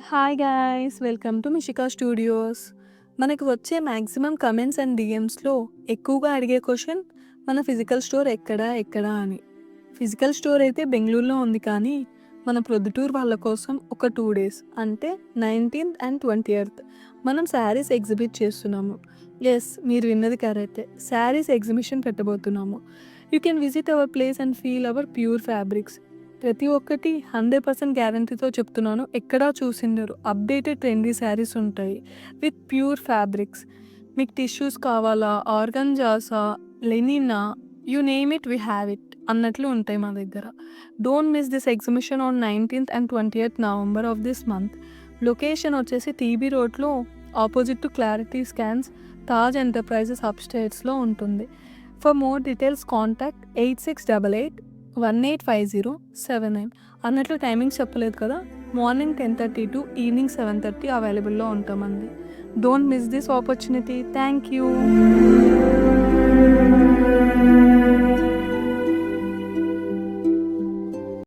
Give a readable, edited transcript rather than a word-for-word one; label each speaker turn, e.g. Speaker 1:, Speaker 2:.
Speaker 1: Hi guys welcome to Mishika studios. మనకు వచ్చే maximum comments and డిఎమ్స్లో ఎక్కువగా అడిగే క్వశ్చన్ మన ఫిజికల్ స్టోర్ ఎక్కడ అని. ఫిజికల్ స్టోర్ అయితే బెంగళూరులో ఉంది, కానీ మన ప్రొద్దుటూరు వాళ్ళ కోసం ఒక 2 days అంటే 19th and 20th మనం శారీస్ ఎగ్జిబిట్ చేస్తున్నాము. ఎస్, మీరు విన్నది కరెక్టే, శారీస్ ఎగ్జిబిషన్ పెట్టబోతున్నాము. You can visit our place and feel our pure fabrics. ప్రతి ఒక్కటి 100% గ్యారంటీతో చెప్తున్నాను, ఎక్కడా చూసిండరు. అప్డేటెడ్ ట్రెండీ శారీస్ ఉంటాయి విత్ ప్యూర్ ఫ్యాబ్రిక్స్. మీకు టిష్యూస్ కావాలా, ఆర్గంజాసా, లెనినా, you name it we have it అన్నట్లు ఉంటాయి మా దగ్గర. Don't miss this exhibition on 19th and 20th November of this month. Location వచ్చేసి టీబీ రోడ్లో opposite to clarity scans, Taj enterprises అప్స్టేట్స్లో ఉంటుంది. For more details contact 8688185079. అన్నట్లు టైమింగ్స్ చెప్పలేదు కదా, మార్నింగ్ 10:30 టు ఈవినింగ్ 7:30 అవైలబుల్లో ఉంటామండి. Don't miss this opportunity. Thank you.